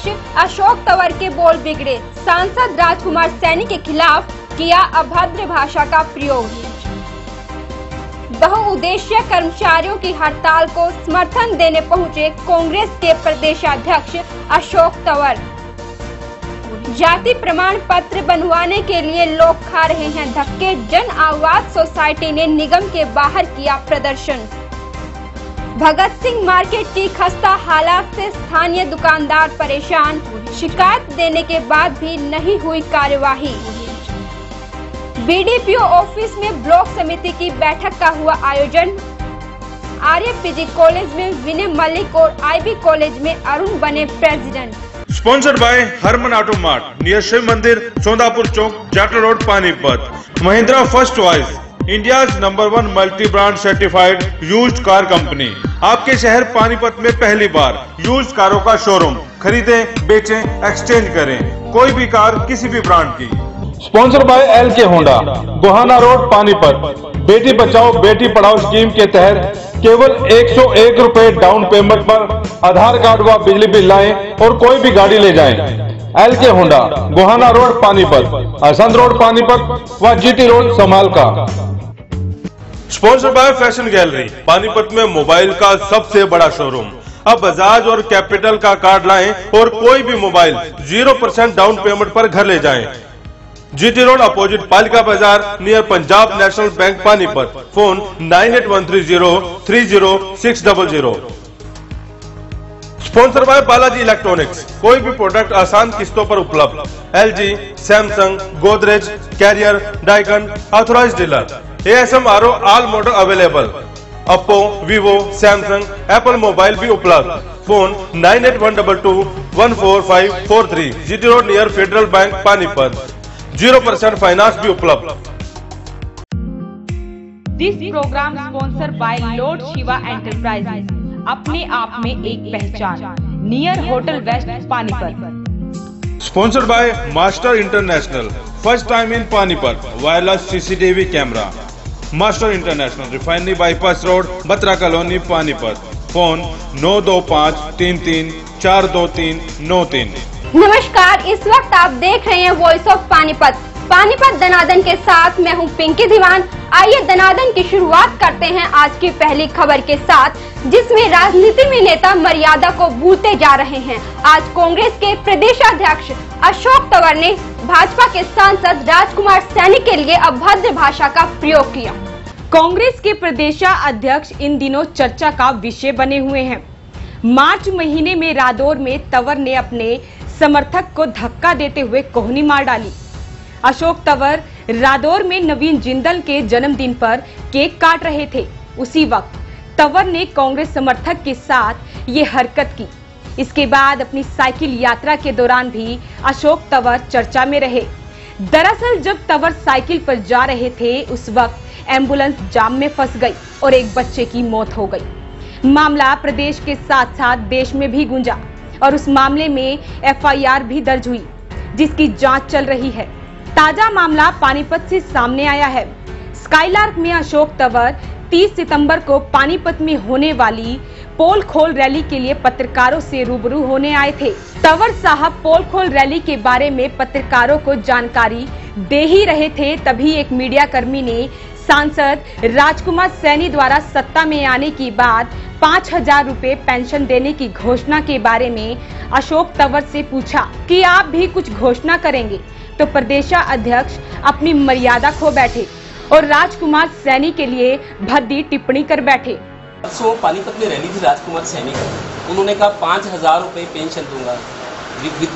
अध्यक्ष अशोक तंवर के बोल बिगड़े। सांसद राजकुमार सैनी के खिलाफ किया अभद्र भाषा का प्रयोग। बहुउद्देशीय कर्मचारियों की हड़ताल को समर्थन देने पहुंचे कांग्रेस के प्रदेशाध्यक्ष अशोक तंवर। जाति प्रमाण पत्र बनवाने के लिए लोग खा रहे हैं धक्के। जन आवाज सोसाइटी ने निगम के बाहर किया प्रदर्शन। भगत सिंह मार्केट की खस्ता हालात से स्थानीय दुकानदार परेशान। शिकायत देने के बाद भी नहीं हुई कार्यवाही। बीडीपीओ ऑफिस में ब्लॉक समिति की बैठक का हुआ आयोजन। आर्य पीजी कॉलेज में विनय मलिक और आईबी कॉलेज में अरुण बने president. Sponsored by Harman auto mart near Shiv Mandir, Sondapur Chowk, Jatal road, Panipat. Mahindra first choice, India number 1 multi brand certified used car company. आपके शहर पानीपत में पहली बार यूज्ड कारों का शोरूम। खरीदें, बेचें, एक्सचेंज करें कोई भी कार किसी भी ब्रांड की। Sponsored by LK Honda, Gohana road, Panipat. Beti Bachao Beti Padhao scheme के तहत केवल 101 रुपए डाउन पेमेंट पर आधार कार्ड व बिजली बिल लाएं और कोई भी गाड़ी ले जाएं। LK Honda, Gohana road, Panipat, Assandh road, Panipat व GT road, Samalkha. Sponsored by fashion gallery, Panipat में मोबाइल का सबसे बड़ा शोरूम। अब बजाज और कैपिटल का कार्ड लाएं और कोई भी मोबाइल 0% डाउन पेमेंट पर घर ले जाएं। GT road opposite Palika Bazaar near Punjab National Bank, Panipat. Phone 9813030600। Sponsor by Balaji Electronics, कोई भी प्रोडक्ट आसान किस्तों पर उपलब्ध। LG, Samsung, Godrej, Carrier, Daikin, authorised dealer. ASM RO all model available. Oppo, Vivo, Samsung, Apple mobile भी उपलब्ध। Phone 9812214543। GT road near Federal Bank, Panipat. 0% finance भी उपलब्ध। This programme sponsor by Lord Shiva Enterprises, अपने आप में एक पहचान, near hotel west, Panipat. Sponsored by master international, first time in Panipat, wireless CCTV camera. Master international, refinery bypass road, Batra colony, Panipat. Phone 9253342393। नमस्कार, इस वक्त आप देख रहे हैं वॉइस ऑफ पानीपत। पानीपत दनादन के साथ मैं हूं पिंकी दीवान। आइए दनादन की शुरुआत करते हैं आज की पहली खबर के साथ, जिसमें राजनीति में नेता मर्यादा को भूलते जा रहे हैं। आज कांग्रेस के प्रदेशाध्यक्ष अशोक तंवर ने भाजपा के सांसद राजकुमार सैनी के लिए अभद्र भाषा का प्रयोग किया। कांग्रेस के प्रदेशाध्यक्ष इन दिनों चर्चा का विषय बने हुए हैं। मार्च महीने में रादौर में तंवर ने अपने समर्थक को धक्का देते हुए कोहनी मार डाली। अशोक तंवर रादौर में नवीन जिंदल के जन्मदिन पर केक काट रहे थे। उसी वक्त तंवर ने कांग्रेस समर्थक के साथ ये हरकत की। इसके बाद अपनी साइकिल यात्रा के दौरान भी अशोक तंवर चर्चा में रहे। दरअसल जब तंवर साइकिल पर जा रहे थे, उस वक्त एम्बुलेंस जाम में फंस गई और एक बच्चे की मौत हो गई। मामला प्रदेश के साथ साथ देश में भी गूंजा और उस मामले में FIR भी दर्ज हुई, जिसकी जांच चल रही है। ताजा मामला पानीपत से सामने आया है। स्काईलार्क में अशोक तंवर 30 सितंबर को पानीपत में होने वाली पोल खोल रैली के लिए पत्रकारों से रूबरू होने आए थे। तंवर साहब पोल खोल रैली के बारे में पत्रकारों को जानकारी दे ही रहे थे, तभी एक मीडिया कर्मी ने सांसद राजकुमार सैनी द्वारा सत्ता में आने के बाद 5000 रुपए पेंशन देने की घोषणा के बारे में अशोक तंवर से पूछा कि आप भी कुछ घोषणा करेंगे, तो प्रदेशाध्यक्ष अपनी मर्यादा खो बैठे और राजकुमार सैनी के लिए भद्दी टिप्पणी कर बैठे। परसों पानीपत में रैली थी राजकुमार सैनी का, उन्होंने कहा 5000 रुपए पेंशन दूंगा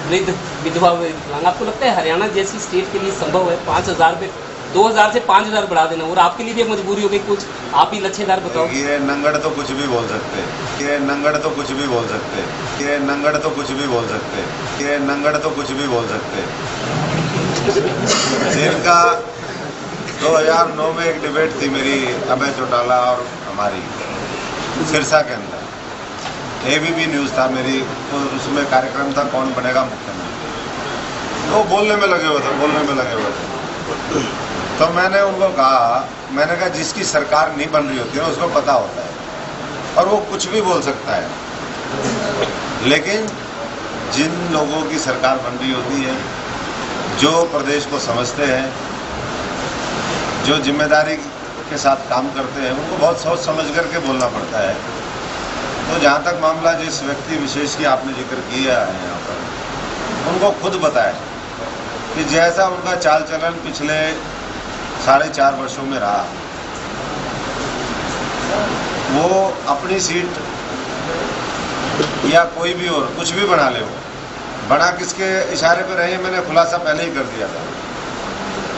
वृद्ध विधवा विकलांग। आपको लगता है हरियाणा जैसी स्टेट के लिए संभव है 5000 रुपए 2000 से 5000 बढ़ा देना? और आपके लिए भी मजबूरी हो गई, कुछ आप ही लच्छेदार बताओ। ये नंगड़ तो कुछ भी बोल सकते हैं, ये नंगड़ तो कुछ भी बोल सकते हैं, ये नंगड़ तो कुछ भी बोल सकते हैं, ये नंगड़ तो कुछ भी बोल सकते हैं। जिनका 2009 में एक डिबेट थी मेरी अभय चौटाला और हमारी सिरसा के अंदर, ABP न्यूज़ था मेरी, तो उसमें कार्यक्रम था कौन बनेगा मुख्यमंत्री। वो बोलने में लगे हुए थे। तो मैंने उनको कहा जिसकी सरकार नहीं बन रही होती है उसको पता होता है और वो कुछ भी बोल सकता है, लेकिन जिन लोगों की सरकार बन रही होती है, जो प्रदेश को समझते हैं, जो जिम्मेदारी के साथ काम करते हैं, उनको बहुत सोच समझ करके बोलना पड़ता है। तो जहाँ तक मामला जिस व्यक्ति विशेष की आपने जिक्र किया है यहाँ पर, उनको खुद बताए कि जैसा उनका चाल चलन पिछले 4.5 वर्षों में रहा, वो अपनी सीट या कोई भी और कुछ भी बना ले, वो बना किसके इशारे पर रहे, मैंने खुलासा पहले ही कर दिया था।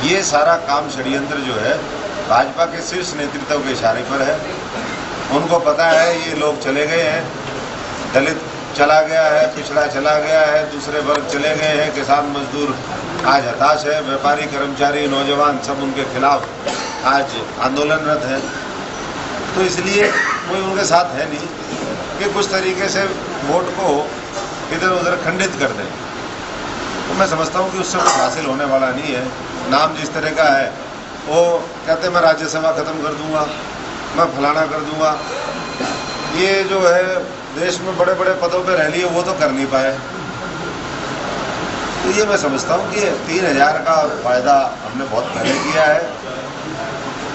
ये सारा काम षड्यंत्र जो है भाजपा के शीर्ष नेतृत्व के इशारे पर है। उनको पता है ये लोग चले गए हैं, दलित चला गया है, पिछड़ा चला गया है, दूसरे वर्ग चले गए हैं, किसान मजदूर आज हताश है, व्यापारी कर्मचारी नौजवान सब उनके खिलाफ आज आंदोलनरत है। तो इसलिए कोई उनके साथ है नहीं कि कुछ तरीके से वोट को इधर उधर खंडित कर दें। तो मैं समझता हूँ कि उससे कुछ हासिल होने वाला नहीं है। नाम जिस तरह का है, वो कहते मैं राज्यसभा खत्म कर दूंगा, मैं फलाना कर दूंगा। ये जो है देश में बड़े बड़े पदों पे रह लिए, वो तो कर नहीं पाए। तो ये मैं समझता हूँ कि 3000 का फायदा हमने बहुत पहले किया है,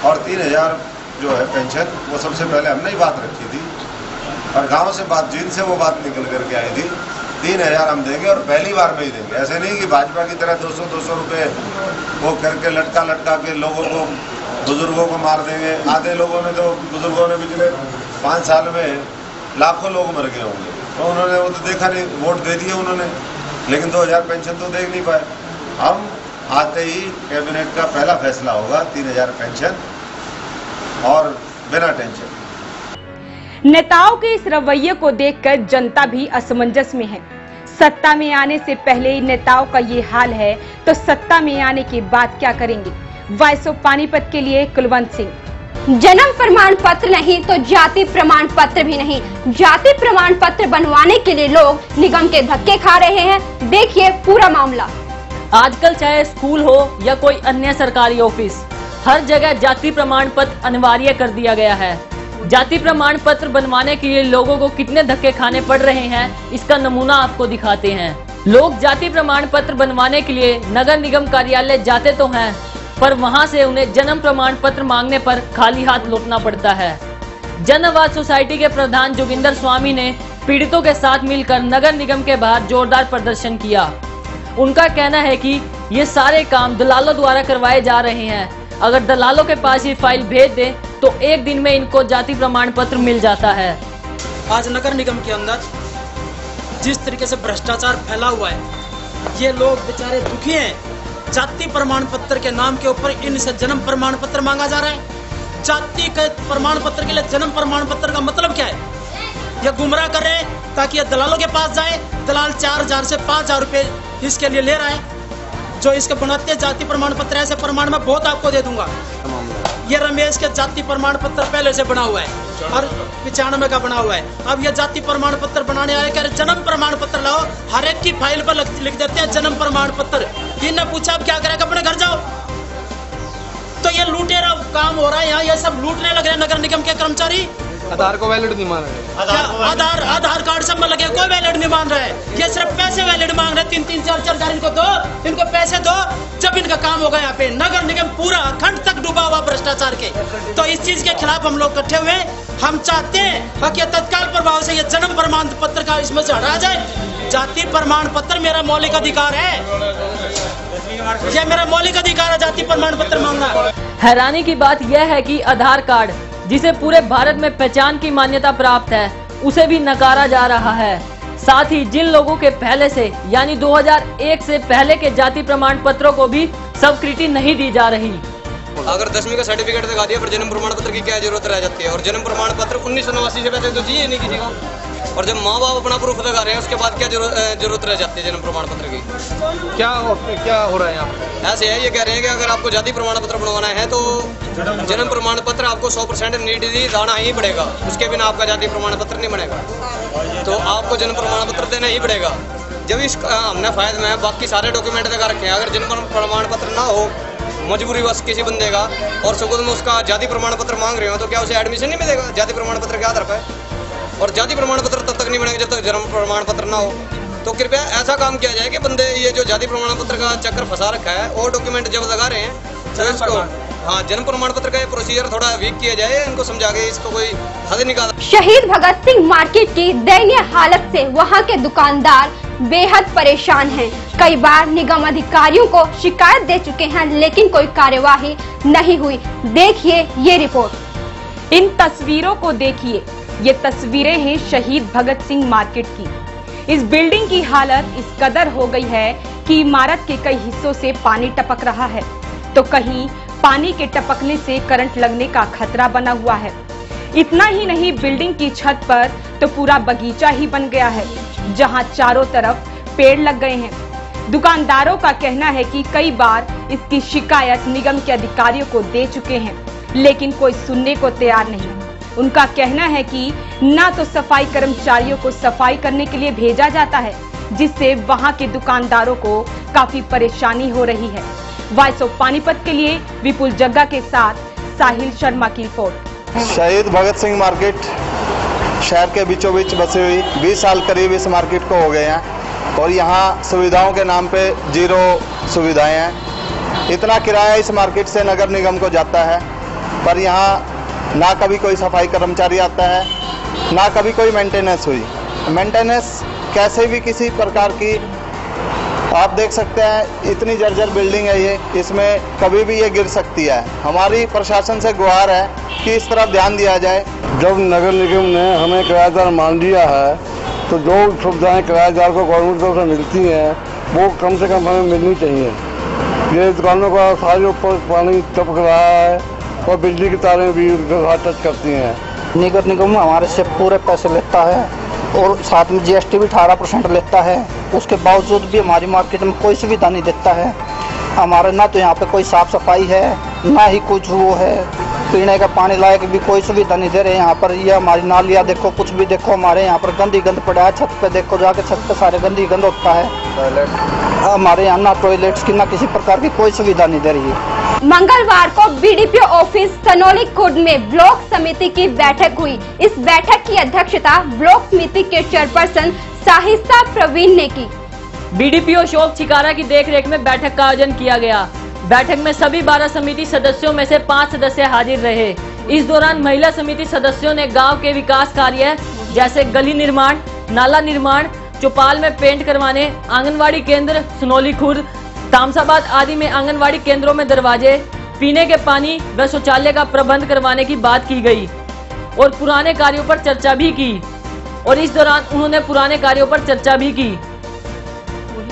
और 3000 जो है पेंशन, वो सबसे पहले हमने ही बात रखी थी, और गांव से बात, जिनसे वो बात निकल करके आई थी। 3000 हम देंगे, और पहली बार में ही देंगे। ऐसे नहीं कि भाजपा की तरह 200-200 रुपये वो करके लटका के लोगों को, बुजुर्गों को मार देंगे। आधे लोगों ने तो, बुजुर्गों ने पिछले 5 साल में लाखों लोग मर गए होंगे, तो उन्होंने वो तो देखा नहीं, वोट दे दिए उन्होंने, लेकिन 2000 पेंशन तो देख नहीं पाए। हम आते ही कैबिनेट का पहला फैसला होगा 3000 पेंशन, और बिना टेंशन। नेताओं के इस रवैये को देखकर जनता भी असमंजस में है। सत्ता में आने से पहले ही नेताओं का ये हाल है, तो सत्ता में आने के बाद क्या करेंगे? वॉइस ऑफ पानीपत के लिए कुलवंत सिंह। जन्म प्रमाण पत्र नहीं तो जाति प्रमाण पत्र भी नहीं। जाति प्रमाण पत्र बनवाने के लिए लोग निगम के धक्के खा रहे हैं। देखिए पूरा मामला। आजकल चाहे स्कूल हो या कोई अन्य सरकारी ऑफिस, हर जगह जाति प्रमाण पत्र अनिवार्य कर दिया गया है। जाति प्रमाण पत्र बनवाने के लिए लोगों को कितने धक्के खाने पड़ रहे हैं, इसका नमूना आपको दिखाते हैं। लोग जाति प्रमाण पत्र बनवाने के लिए नगर निगम कार्यालय जाते तो हैं, पर वहां से उन्हें जन्म प्रमाण पत्र मांगने पर खाली हाथ लौटना पड़ता है। जन आवाज सोसाइटी के प्रधान जोगिंदर स्वामी ने पीड़ितों के साथ मिलकर नगर निगम के बाहर जोरदार प्रदर्शन किया। उनका कहना है कि ये सारे काम दलालों द्वारा करवाए जा रहे हैं। अगर दलालों के पास ये फाइल भेज दे तो 1 दिन में इनको जाति प्रमाण पत्र मिल जाता है। आज नगर निगम के अंदर जिस तरीके से भ्रष्टाचार फैला हुआ है, ये लोग बेचारे दुखी हैं। जाति प्रमाण पत्र के नाम के ऊपर इनसे जन्म प्रमाण पत्र मांगा जा रहा है। जाति के प्रमाण पत्र के लिए जन्म प्रमाण पत्र का मतलब क्या है? ये गुमराह कर रहे हैं ताकि ये दलालों के पास जाए। दलाल 4000 से 5000 रुपए इसके लिए ले रहा है। जो इसके बनाते जाति प्रमाण पत्र, ऐसे प्रमाण मैं बहुत आपको दे दूंगा। ये रमेश के जाति प्रमाण पत्र पहले से बना हुआ है और 95 का बना हुआ है। अब ये जाति प्रमाण पत्र बनाने आए, कह रहे जन्म प्रमाण पत्र लाओ। हर एक की फाइल पर लिख देते हैं जन्म प्रमाण पत्र। इनने पूछा अब क्या करेगा, अपने घर जाओ। तो ये लूटेरा काम हो रहा है यहाँ। ये सब लूटने लग रहे हैं नगर निगम के कर्मचारी। आधार को वैलिड नहीं मान रहे। आधार कार्ड सब में लगे, कोई वैलिड नहीं मान रहा है। ये सिर्फ पैसे वैलिड मांग रहे हैं। 3-3, 4-4 हजार इनको दो, इनको पैसे दो, जब इनका काम होगा। यहाँ पे नगर निगम पूरा अखंड तक डूबा हुआ भ्रष्टाचार के। तो इस चीज के खिलाफ हम लोग इकट्ठे हुए। हम चाहते हैं कि तत्काल प्रभाव से ये जन्म प्रमाण पत्र का इसमें से हटाया जाए। जाति प्रमाण पत्र मेरा मौलिक अधिकार है, ये मेरा मौलिक अधिकार है जाति प्रमाण पत्र मांगना। हैरानी की बात यह है कि आधार कार्ड, जिसे पूरे भारत में पहचान की मान्यता प्राप्त है, उसे भी नकारा जा रहा है। साथ ही जिन लोगों के पहले से यानी 2001 से पहले के जाति प्रमाण पत्रों को भी स्वीकृति नहीं दी जा रही। अगर 10वीं का सर्टिफिकेट दिखा दिया, पर जन्म प्रमाण पत्र की क्या जरूरत रह जाती है? और जन्म प्रमाण पत्र 1989 से पहले तो चाहिए नहीं किसी को। और जब माँ बाप अपना प्रूफ लगा रहे हैं, उसके बाद क्या जरूरत रह जाती है जन्म प्रमाण पत्र की? क्या हो रहा है यहाँ पे? ऐसे है, ये कह रहे हैं कि अगर आपको जाति प्रमाण पत्र बनवाना है तो जन्म प्रमाण पत्र आपको 100% नीडी लाना ही पड़ेगा। उसके बिना आपका जाति प्रमाण पत्र नहीं बनेगा। तो आपको जन्म प्रमाण पत्र देना ही पड़ेगा। जब इस हमने फायदे में बाकी सारे डॉक्यूमेंट लगा रखे हैं, अगर जन्म प्रमाण पत्र ना हो, मजबूरी बस किसी बंदे का, और सुबह में उसका जाति प्रमाण पत्र मांग रहे हो, तो क्या उसे एडमिशन नहीं मिलेगा जाति प्रमाण पत्र के आधार पर? और जाति प्रमाण पत्र तब तक नहीं बनेगा जब तक जन्म प्रमाण पत्र ना हो। तो कृपया ऐसा काम किया जाए कि बंदे ये जो जाति प्रमाण पत्र का चक्कर फंसा रखा है और डॉक्यूमेंट जब लगा रहे हैं तो इसको जन्म प्रमाण पत्र का ये प्रोसीजर थोड़ा वीक किया जाए, इनको समझा के इसको कोई हद निकाला। शहीद भगत सिंह मार्केट की दयनीय हालत से वहां के दुकानदार बेहद परेशान हैं। कई बार निगम अधिकारियों को शिकायत दे चुके हैं, लेकिन कोई कार्यवाही नहीं हुई। देखिए ये रिपोर्ट। इन तस्वीरों को देखिए, ये तस्वीरें हैं शहीद भगत सिंह मार्केट की। इस बिल्डिंग की हालत इस कदर हो गई है कि इमारत के कई हिस्सों से पानी टपक रहा है, तो कहीं पानी के टपकने से करंट लगने का खतरा बना हुआ है। इतना ही नहीं, बिल्डिंग की छत पर तो पूरा बगीचा ही बन गया है, जहां चारों तरफ पेड़ लग गए हैं। दुकानदारों का कहना है कि कई बार इसकी शिकायत निगम के अधिकारियों को दे चुके हैं, लेकिन कोई सुनने को तैयार नहीं। उनका कहना है कि ना तो सफाई कर्मचारियों को सफाई करने के लिए भेजा जाता है, जिससे वहां के दुकानदारों को काफी परेशानी हो रही है। वॉइस ऑफ पानीपत के लिए विपुल जग्गा के साथ साहिल शर्मा की रिपोर्ट। शहीद भगत सिंह मार्केट शहर के बीचों बीच बसी हुई 20 साल करीब इस मार्केट को हो गए हैं और यहाँ सुविधाओं के नाम पे 0 सुविधाएं हैं। इतना किराया इस मार्केट से नगर निगम को जाता है, पर यहाँ ना कभी कोई सफाई कर्मचारी आता है, ना कभी कोई मेंटेनेंस हुई। मेंटेनेंस कैसे भी किसी प्रकार की, आप देख सकते हैं इतनी जर्जर बिल्डिंग है ये, इसमें कभी भी ये गिर सकती है। हमारी प्रशासन से गुहार है कि इस तरफ ध्यान दिया जाए। जब नगर निगम ने हमें किराएदार मान लिया है तो जो सुविधाएं किराएदार को गवर्नमेंट तरफ से मिलती हैं वो कम से कम हमें मिलनी चाहिए। ये दुकानों का सारे ऊपर पानी टपक रहा है और बिजली की तारें भी टच करती हैं। नगर निगम हमारे से पूरे पैसे लेता है और साथ में GST भी 18% लेता है। उसके बावजूद भी हमारी मार्केट में कोई सुविधा नहीं देता है। हमारे ना तो यहाँ पे कोई साफ सफाई है, ना ही कुछ वो है, पीने का पानी लायक भी कोई सुविधा नहीं दे रहे यहाँ पर। ये हमारी नालियाँ देखो, कुछ भी देखो, हमारे यहाँ पर गंदी गंद पड़ा है। छत पे देखो, जाके छत पे सारे गंदी गंद होता है। हमारे यहाँ ना टॉयलेट्स की ना किसी प्रकार की कोई सुविधा नहीं दे रही है। मंगलवार को BDPO ऑफिस सनोली खुर्द में ब्लॉक समिति की बैठक हुई। इस बैठक की अध्यक्षता ब्लॉक समिति के चेयरपर्सन साहिस्ता प्रवीण ने की। BDPO अशोक छिकारा की देखरेख में बैठक का आयोजन किया गया। बैठक में सभी 12 समिति सदस्यों में से 5 सदस्य हाजिर रहे। इस दौरान महिला समिति सदस्यों ने गांव के विकास कार्य जैसे गली निर्माण, नाला निर्माण, चौपाल में पेंट करवाने, आंगनवाड़ी केंद्र सनोली खुर्द, तामसाबाद आदि में आंगनवाड़ी केंद्रों में दरवाजे, पीने के पानी व शौचालय का प्रबंध करवाने की बात की गई और पुराने कार्यों पर चर्चा भी की। और इस दौरान उन्होंने पुराने कार्यों पर चर्चा भी की,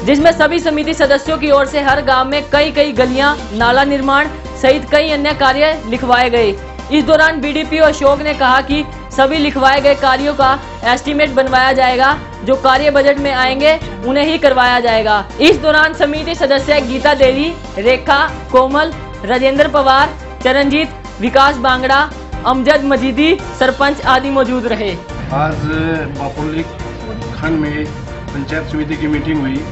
जिसमें सभी समिति सदस्यों की ओर से हर गांव में कई गलियां, नाला निर्माण सहित कई अन्य कार्य लिखवाए गए। इस दौरान BDPO अशोक ने कहा कि सभी लिखवाए गए कार्यों का एस्टीमेट बनवाया जाएगा, जो कार्य बजट में आएंगे उन्हें ही करवाया जाएगा। इस दौरान समिति सदस्य गीता देवी, रेखा, कोमल, राजेंद्र पवार, चरणजीत, विकास बांगड़ा, अमजद मजीदी, सरपंच आदि मौजूद रहे। आज बापुली खंड में पंचायत समिति की मीटिंग हुई,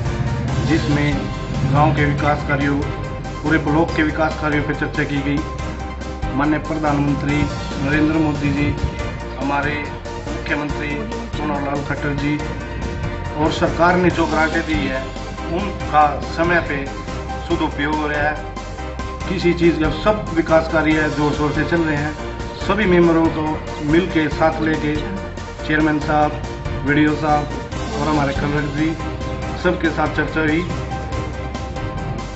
जिसमें गांव के विकास कार्यों, पूरे ब्लॉक के विकास कार्यों पर चर्चा की गई। माननीय प्रधानमंत्री नरेंद्र मोदी जी, हमारे मुख्यमंत्री मनोहर खट्टर जी और सरकार ने जो ग्रांटें दी है उनका समय पे सदुपयोग हो रहा है। किसी चीज़ का सब विकास कार्य जोर शोर से चल रहे हैं। सभी मेंबरों को मिल के साथ लेके चेयरमैन साहब, वीडियो साहब और हमारे कलेक्टर जी सबके साथ चर्चा हुई।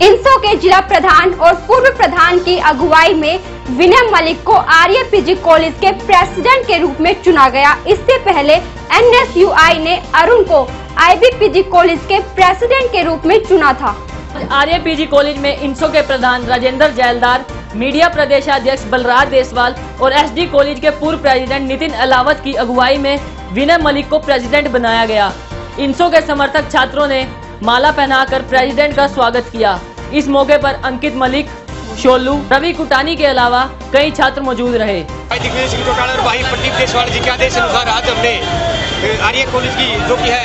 इंसो के जिला प्रधान और पूर्व प्रधान की अगुवाई में विनय मलिक को RAPG कॉलेज के प्रेसिडेंट के रूप में चुना गया। इससे पहले NSUI ने अरुण को IBPG कॉलेज के प्रेसिडेंट के रूप में चुना था। RAPG कॉलेज में इंसो के प्रधान राजेंद्र जैलदार, मीडिया प्रदेशाध्यक्ष बलराज देसवाल और SD कॉलेज के पूर्व प्रेसिडेंट नितिन अलावत की अगुवाई में विनय मलिक को प्रेसिडेंट बनाया गया। इंसो के समर्थक छात्रों ने माला पहनाकर प्रेसिडेंट का स्वागत किया। इस मौके पर अंकित मलिक, शोलू, रवि कुटानी के अलावा कई छात्र मौजूद रहे। दिग्विजय सिंह चौटाला और भाई प्रदीप देशवाल जी के आदेश अनुसार आज हमने आर्य कॉलेज की जो कि है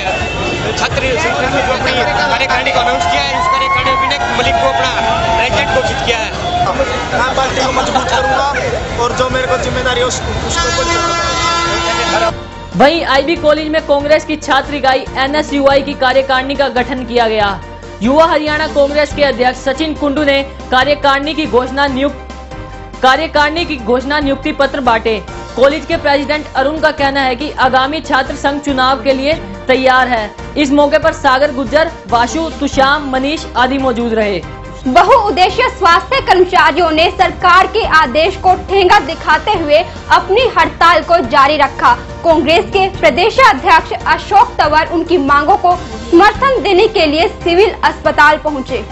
छात्र संगठन में जो अपनी कार्यकारिणी को अनाउंस किया है, इस कार्यकारिणी में विनय मलिक को अपना प्रेसिडेंट घोषित किया है। मैं पार्टी को मजबूत करूंगा और जो मेरे को जिम्मेदारी है उसको वहीं आईबी कॉलेज में कांग्रेस की छात्र इकाई NSUI की कार्यकारिणी का गठन किया गया। युवा हरियाणा कांग्रेस के अध्यक्ष सचिन कुंडू ने कार्यकारिणी की घोषणा नियुक्ति पत्र बांटे। कॉलेज के प्रेसिडेंट अरुण का कहना है कि आगामी छात्र संघ चुनाव के लिए तैयार है। इस मौके पर सागर गुज्जर, वाशु, तुषाम, मनीष आदि मौजूद रहे। बहुउद्देशीय स्वास्थ्य कर्मचारियों ने सरकार के आदेश को ठेंगा दिखाते हुए अपनी हड़ताल को जारी रखा। कांग्रेस के प्रदेशाध्यक्ष अशोक तंवर उनकी मांगों को समर्थन देने के लिए सिविल अस्पताल पहुंचे।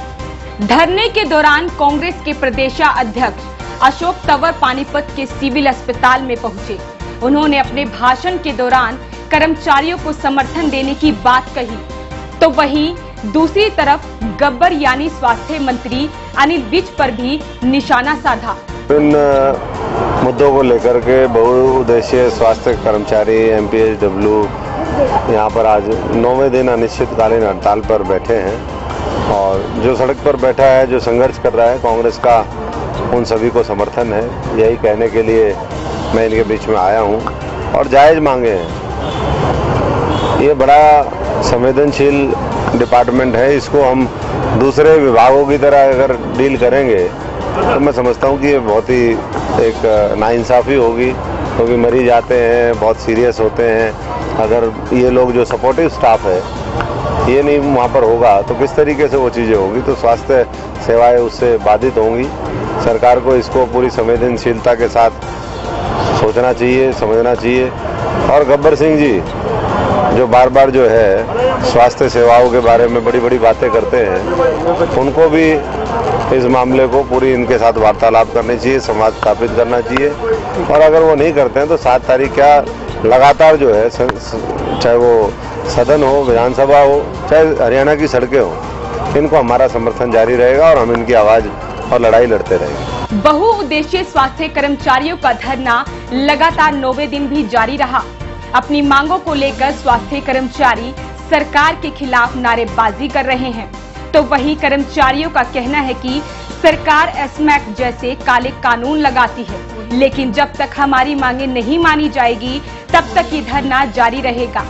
धरने के दौरान कांग्रेस के प्रदेशाध्यक्ष अशोक तंवर पानीपत के सिविल अस्पताल में पहुंचे। उन्होंने अपने भाषण के दौरान कर्मचारियों को समर्थन देने की बात कही, तो वहीं दूसरी तरफ गब्बर यानी स्वास्थ्य मंत्री अनिल विज पर भी निशाना साधा। इन मुद्दों को लेकर के बहुउद्देशीय स्वास्थ्य कर्मचारी MPHW यहाँ पर आज 9वें दिन अनिश्चितकालीन हड़ताल पर बैठे हैं और जो सड़क पर बैठा है, जो संघर्ष कर रहा है, कांग्रेस का उन सभी को समर्थन है। यही कहने के लिए मैं इनके बीच में आया हूँ और जायज़ मांगे हैं। ये बड़ा संवेदनशील डिपार्टमेंट है, इसको हम दूसरे विभागों की तरह अगर डील करेंगे तो मैं समझता हूँ कि ये बहुत ही एक नाइंसाफ़ी होगी, क्योंकि मरीज आते हैं, बहुत सीरियस होते हैं। अगर ये लोग जो सपोर्टिव स्टाफ है ये नहीं वहाँ पर होगा तो किस तरीके से वो चीज़ें होगी, तो स्वास्थ्य सेवाएं उससे बाधित होंगी। सरकार को इसको पूरी संवेदनशीलता के साथ सोचना चाहिए, समझना चाहिए। और गब्बर सिंह जी जो बार बार जो है स्वास्थ्य सेवाओं के बारे में बड़ी बड़ी बातें करते हैं, उनको भी इस मामले को पूरी इनके साथ वार्तालाप करनी चाहिए, संवाद स्थापित करना चाहिए। और अगर वो नहीं करते हैं तो 7 तारीख क्या लगातार जो है, चाहे वो सदन हो, विधानसभा हो, चाहे हरियाणा की सड़कें हो, इनको हमारा समर्थन जारी रहेगा और हम इनकी आवाज़ और लड़ाई लड़ते रहेंगे। बहुउद्देशीय स्वास्थ्य कर्मचारियों का धरना लगातार 9वें दिन भी जारी रहा। अपनी मांगों को लेकर स्वास्थ्य कर्मचारी सरकार के खिलाफ नारेबाजी कर रहे हैं, तो वहीं कर्मचारियों का कहना है कि सरकार एस्मैक जैसे काले कानून लगाती है, लेकिन जब तक हमारी मांगे नहीं मानी जाएगी तब तक ये धरना जारी रहेगा।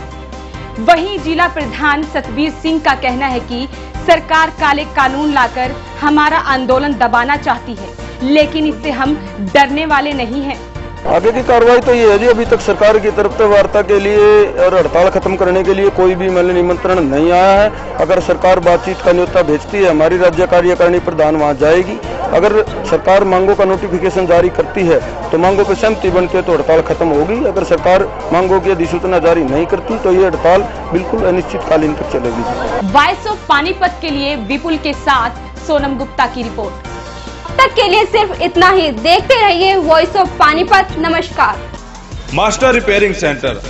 वहीं जिला प्रधान सतबीर सिंह का कहना है कि सरकार काले कानून लाकर हमारा आंदोलन दबाना चाहती है, लेकिन इससे हम डरने वाले नहीं हैं। आगे की कार्रवाई तो ये है जी, अभी तक सरकार की तरफ से वार्ता के लिए और हड़ताल खत्म करने के लिए कोई भी निमंत्रण नहीं आया है। अगर सरकार बातचीत का न्योता भेजती है, हमारी राज्य कार्यकारिणी प्रधान वहां जाएगी। अगर सरकार मांगों का नोटिफिकेशन जारी करती है तो मांगों पर सहमति बनती है तो हड़ताल खत्म होगी। अगर सरकार मांगों की अधिसूचना जारी नहीं करती तो ये हड़ताल बिल्कुल अनिश्चितकालीन तक चलेगी। वॉइस ऑफ पानीपत के लिए विपुल के साथ सोनम गुप्ता की रिपोर्ट। तक के लिए सिर्फ इतना ही। देखते रहिए वॉइस ऑफ पानीपत। नमस्कार। Master repairing centre.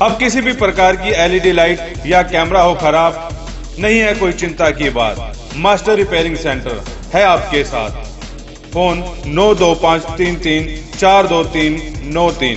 अब किसी भी प्रकार की LED लाइट या कैमरा हो खराब, नहीं है कोई चिंता की बात। मास्टर रिपेयरिंग सेंटर है आपके साथ। फोन 92533 42393।